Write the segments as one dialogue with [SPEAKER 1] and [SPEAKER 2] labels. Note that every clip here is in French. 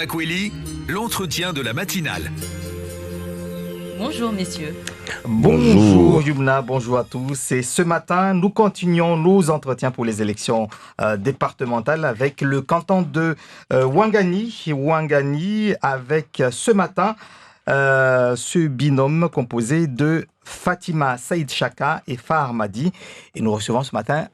[SPEAKER 1] Aquili, l'entretien de la matinale.
[SPEAKER 2] Bonjour messieurs.
[SPEAKER 3] Bonjour Yumna, bonjour à tous. Et ce matin, nous continuons nos entretiens pour les élections départementales avec le canton de Ouangani avec ce matin ce binôme composé de Fatima Saïd Chaka et Fahar Madi. Et nous recevons ce matin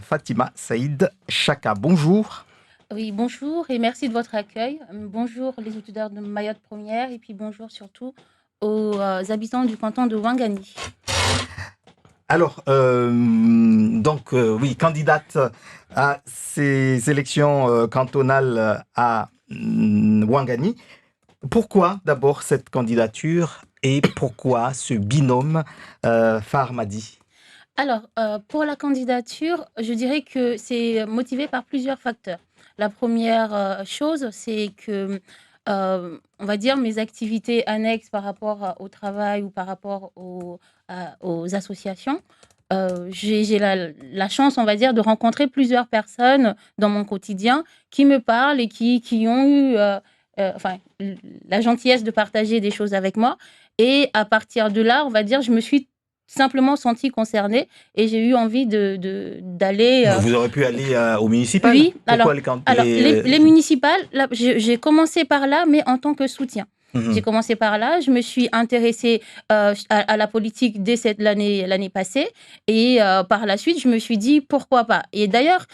[SPEAKER 3] Fatima Saïd Chaka. Bonjour.
[SPEAKER 4] Oui, bonjour et merci de votre accueil. Bonjour les auditeurs de Mayotte Première et puis bonjour surtout aux habitants du canton de Ouangani.
[SPEAKER 3] Alors, oui, candidate à ces élections cantonales à Ouangani. Pourquoi d'abord cette candidature et pourquoi ce binôme Fahar Madi?
[SPEAKER 4] Alors, pour la candidature, je dirais que c'est motivé par plusieurs facteurs. La première chose, c'est que, on va dire, mes activités annexes par rapport au travail ou par rapport aux associations, j'ai la chance, on va dire, de rencontrer plusieurs personnes dans mon quotidien qui me parlent et qui ont eu la gentillesse de partager des choses avec moi. Et à partir de là, on va dire, je me suis simplement sentie concernée et j'ai eu envie d'aller...
[SPEAKER 3] Vous aurez pu aller au municipal?
[SPEAKER 4] Oui,
[SPEAKER 3] pourquoi
[SPEAKER 4] les municipales, là, j'ai commencé par là, mais en tant que soutien. J'ai commencé par là, je me suis intéressée à la politique dès l'année passée et par la suite, je me suis dit pourquoi pas. Et d'ailleurs,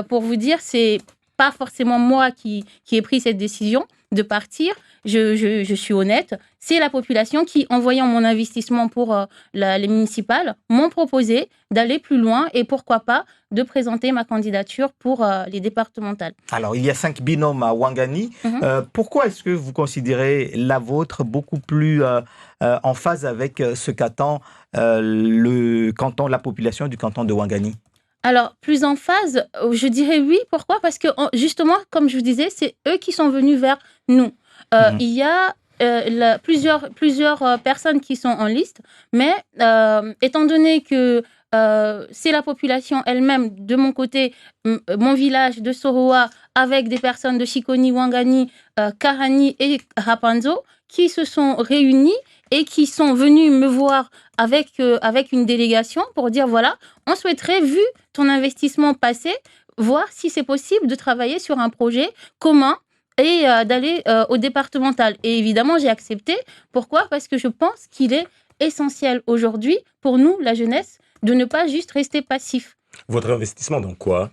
[SPEAKER 4] pour vous dire, c'est pas forcément moi qui ai pris cette décision de partir, je suis honnête, c'est la population qui, en voyant mon investissement pour les municipales, m'ont proposé d'aller plus loin et pourquoi pas de présenter ma candidature pour les départementales.
[SPEAKER 3] Alors, il y a 5 binômes à Ouangani. Pourquoi est-ce que vous considérez la vôtre beaucoup plus en phase avec ce qu'attend le canton, la population du canton de Ouangani?
[SPEAKER 4] Alors, plus en phase, je dirais oui. Pourquoi? Parce que, justement, comme je vous disais, c'est eux qui sont venus vers nous. Il y a plusieurs personnes qui sont en liste, mais étant donné que c'est la population elle-même, de mon côté, mon village de Soroa, avec des personnes de Chikoni, Ouangani, Karani et Rapanzo, qui se sont réunis et qui sont venus me voir avec une délégation pour dire, voilà, on souhaiterait, vu ton investissement passé, voir si c'est possible de travailler sur un projet commun et d'aller au départemental. Et évidemment, j'ai accepté. Pourquoi? Parce que je pense qu'il est essentiel aujourd'hui, pour nous, la jeunesse, de ne pas juste rester passif.
[SPEAKER 5] Votre investissement dans quoi?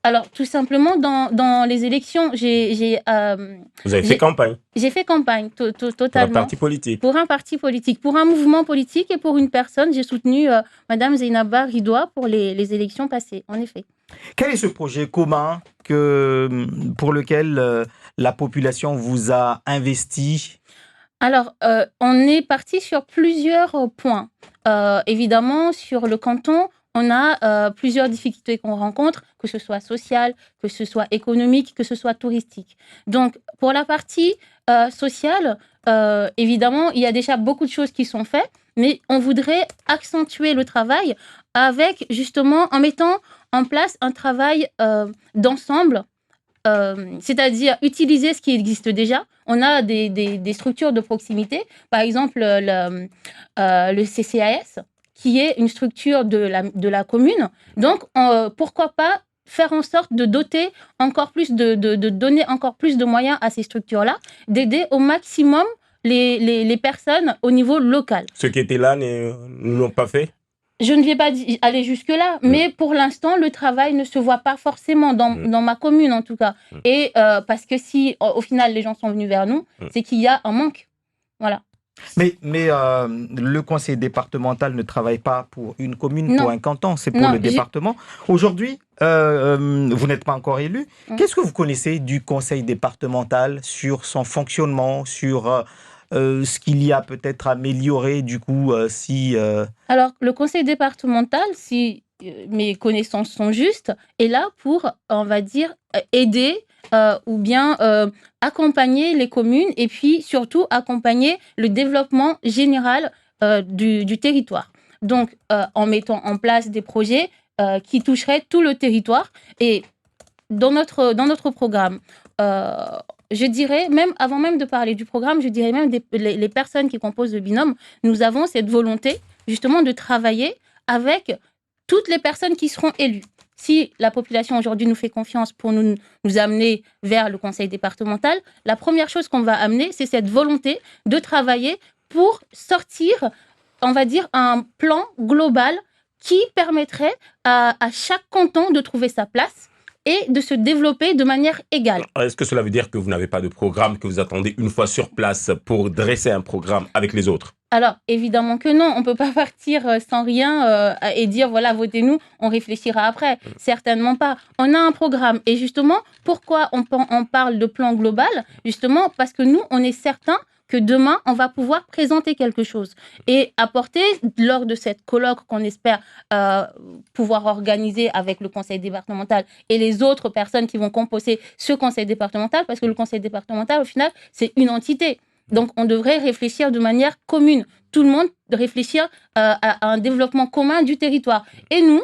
[SPEAKER 4] Alors, tout simplement, dans les élections,
[SPEAKER 5] Vous avez fait campagne?
[SPEAKER 4] J'ai fait campagne, totalement.
[SPEAKER 5] Pour un parti politique?
[SPEAKER 4] Pour un parti politique, pour un mouvement politique et pour une personne. J'ai soutenu Madame Zeynaba Ridoua pour les élections passées, en effet.
[SPEAKER 3] Quel est ce projet commun pour lequel la population vous a investi?
[SPEAKER 4] Alors, on est parti sur plusieurs points. Évidemment, sur le canton, on a plusieurs difficultés qu'on rencontre, que ce soit sociale, que ce soit économique, que ce soit touristique. Donc, pour la partie sociale, évidemment, il y a déjà beaucoup de choses qui sont faites, mais on voudrait accentuer le travail avec, justement, en mettant en place un travail d'ensemble, c'est-à-dire utiliser ce qui existe déjà. On a des structures de proximité, par exemple le CCAS, qui est une structure de la commune. Donc, pourquoi pas faire en sorte de doter encore plus, de donner encore plus de moyens à ces structures-là, d'aider au maximum les personnes au niveau local.
[SPEAKER 5] Ceux qui étaient là ne l'ont pas fait?
[SPEAKER 4] Je ne vais pas aller jusque-là, mais pour l'instant, le travail ne se voit pas forcément dans ma commune, en tout cas. Et parce que si, au final, les gens sont venus vers nous, c'est qu'il y a un manque. Voilà.
[SPEAKER 3] Mais le conseil départemental ne travaille pas pour une commune, pour un canton, c'est pour le département. Aujourd'hui, vous n'êtes pas encore élu. Qu'est-ce que vous connaissez du conseil départemental, sur son fonctionnement, sur ce qu'il y a peut-être amélioré du coup si...
[SPEAKER 4] Alors, le conseil départemental, si mes connaissances sont justes, est là pour, on va dire, aider ou bien accompagner les communes et puis surtout accompagner le développement général du territoire. Donc, en mettant en place des projets qui toucheraient tout le territoire. Et dans notre programme, je dirais, même avant même de parler du programme, je dirais même les personnes qui composent le binôme, nous avons cette volonté justement de travailler avec toutes les personnes qui seront élues. Si la population aujourd'hui nous fait confiance pour nous amener vers le conseil départemental, la première chose qu'on va amener, c'est cette volonté de travailler pour sortir, on va dire, un plan global qui permettrait à chaque canton de trouver sa place et de se développer de manière égale.
[SPEAKER 5] Est-ce que cela veut dire que vous n'avez pas de programme, que vous attendez une fois sur place pour dresser un programme avec les autres?
[SPEAKER 4] Alors, évidemment que non, on ne peut pas partir sans rien et dire, voilà, votez-nous, on réfléchira après. Certainement pas. On a un programme. Et justement, pourquoi on parle de plan global? Justement, parce que nous, on est certains que demain, on va pouvoir présenter quelque chose et apporter, lors de cette colloque qu'on espère pouvoir organiser avec le conseil départemental et les autres personnes qui vont composer ce conseil départemental, parce que le conseil départemental, au final, c'est une entité. Donc, on devrait réfléchir de manière commune. Tout le monde réfléchir à un développement commun du territoire. Et nous,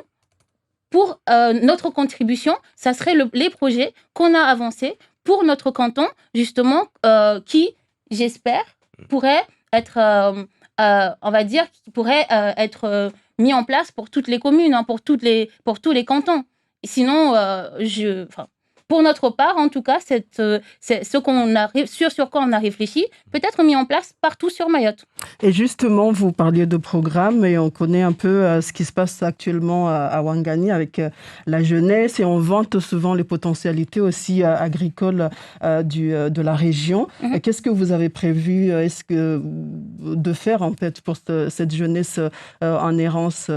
[SPEAKER 4] pour notre contribution, ça serait les projets qu'on a avancés pour notre canton, justement, qui, j'espère, pourrait être, on va dire, qui pourrait être mis en place pour toutes les communes, hein, pour tous les cantons. Sinon, pour notre part, en tout cas, c'est ce qu'on a, sur quoi on a réfléchi, peut-être mis en place partout sur Mayotte.
[SPEAKER 6] Et justement, vous parliez de programme et on connaît un peu ce qui se passe actuellement à Ouangani avec la jeunesse et on vante souvent les potentialités aussi agricoles de la région. Mm-hmm. Qu'est-ce que vous avez prévu de faire en fait pour cette jeunesse en errance?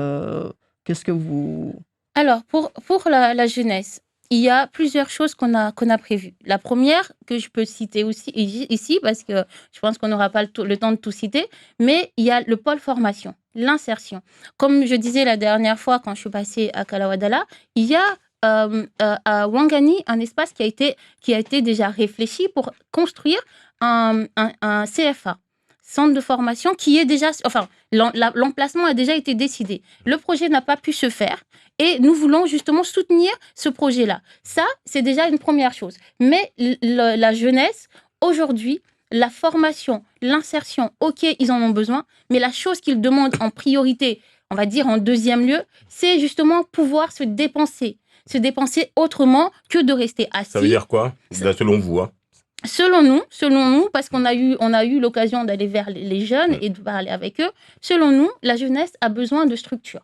[SPEAKER 6] Qu'est-ce que vous...
[SPEAKER 4] Alors, pour la jeunesse, il y a plusieurs choses qu'on a prévues. La première, que je peux citer aussi ici, parce que je pense qu'on n'aura pas le temps de tout citer, mais il y a le pôle formation, l'insertion. Comme je disais la dernière fois quand je suis passée à Kalawadala, il y a à Ouangani un espace qui a été déjà réfléchi pour construire un CFA. Centre de formation qui est déjà... Enfin, l'emplacement a déjà été décidé. Le projet n'a pas pu se faire et nous voulons justement soutenir ce projet-là. Ça, c'est déjà une première chose. Mais la jeunesse, aujourd'hui, la formation, l'insertion, ok, ils en ont besoin, mais la chose qu'ils demandent en priorité, on va dire en deuxième lieu, c'est justement pouvoir se dépenser autrement que de rester assis.
[SPEAKER 5] Ça veut dire quoi, selon vous, hein?
[SPEAKER 4] Selon nous, parce qu'on a eu l'occasion d'aller vers les jeunes et de parler avec eux, selon nous, la jeunesse a besoin de structure.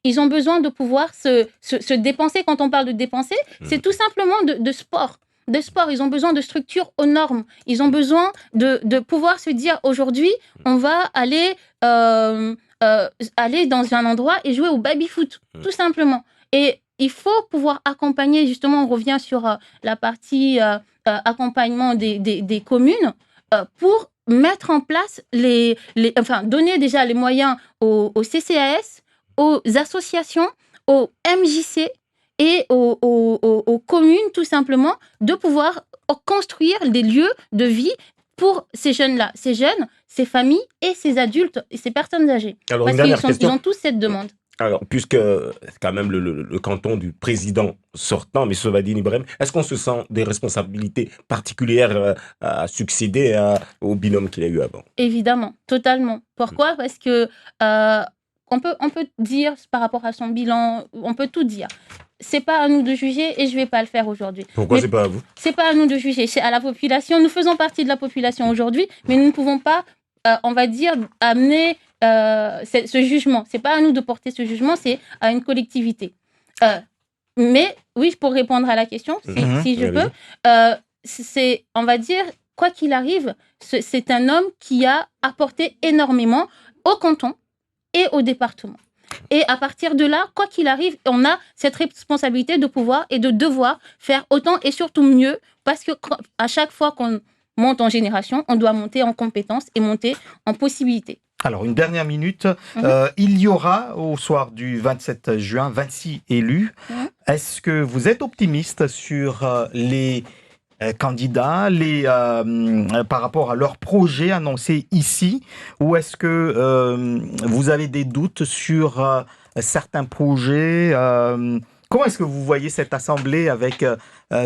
[SPEAKER 4] Ils ont besoin de pouvoir se dépenser. Quand on parle de dépenser, c'est tout simplement de sport. De sport, ils ont besoin de structure aux normes. Ils ont besoin de pouvoir se dire, aujourd'hui, on va aller dans un endroit et jouer au baby-foot, tout simplement. Et il faut pouvoir accompagner, justement, on revient sur la partie... accompagnement des communes pour mettre en place donner déjà les moyens aux CCAS, aux associations, aux MJC et aux communes tout simplement de pouvoir construire des lieux de vie pour ces jeunes-là, ces familles et ces adultes et ces personnes âgées.
[SPEAKER 5] Alors,
[SPEAKER 4] parce qu'ils ont tous cette demande.
[SPEAKER 5] Alors, puisque c'est quand même le canton du président sortant, M. Vadine Ibrahim, est-ce qu'on se sent des responsabilités particulières à succéder au binôme qu'il a eu avant? Évidemment,
[SPEAKER 4] totalement. Pourquoi? Parce que on peut dire par rapport à son bilan, on peut tout dire. C'est pas à nous de juger et je vais pas le faire aujourd'hui.
[SPEAKER 5] Pourquoi c'est pas à vous?
[SPEAKER 4] C'est pas à nous de juger, c'est à la population. Nous faisons partie de la population aujourd'hui, mais nous ne pouvons pas, on va dire, amener ce jugement. C'est pas à nous de porter ce jugement, c'est à une collectivité. Mais oui, pour répondre à la question, si je peux, on va dire, quoi qu'il arrive, c'est un homme qui a apporté énormément au canton et au département. Et à partir de là, quoi qu'il arrive, on a cette responsabilité de pouvoir et de devoir faire autant et surtout mieux, parce que à chaque fois qu'on monte en génération, on doit monter en compétences et monter en possibilités.
[SPEAKER 3] Alors, une dernière minute. Il y aura, au soir du 27 juin, 26 élus. Est-ce que vous êtes optimiste sur les candidats, par rapport à leurs projets annoncés ici, ou est-ce que vous avez des doutes sur certains projets Comment est-ce que vous voyez cette assemblée avec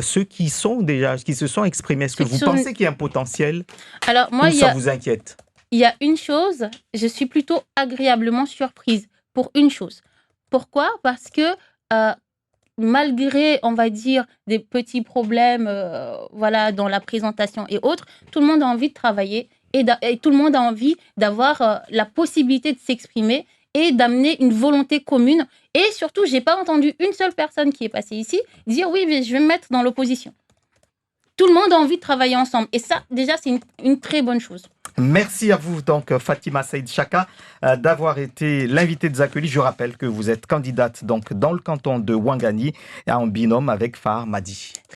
[SPEAKER 3] ceux qui se sont exprimés? Est-ce que vous pensez qu'il y a un potentiel?
[SPEAKER 4] Alors moi,
[SPEAKER 3] ça vous inquiète?
[SPEAKER 4] Il y a une chose, je suis plutôt agréablement surprise pour une chose. Pourquoi? Parce que malgré, on va dire, des petits problèmes dans la présentation et autres, tout le monde a envie de travailler et tout le monde a envie d'avoir la possibilité de s'exprimer et d'amener une volonté commune. Et surtout, je n'ai pas entendu une seule personne qui est passée ici dire « oui, mais je vais me mettre dans l'opposition ». Tout le monde a envie de travailler ensemble. Et ça, déjà, c'est une très bonne chose.
[SPEAKER 3] Merci à vous, donc, Fatima Saïd Chaka, d'avoir été l'invité de Zakeli. Je rappelle que vous êtes candidate donc, dans le canton de Ouangani en binôme avec Fahar Madi.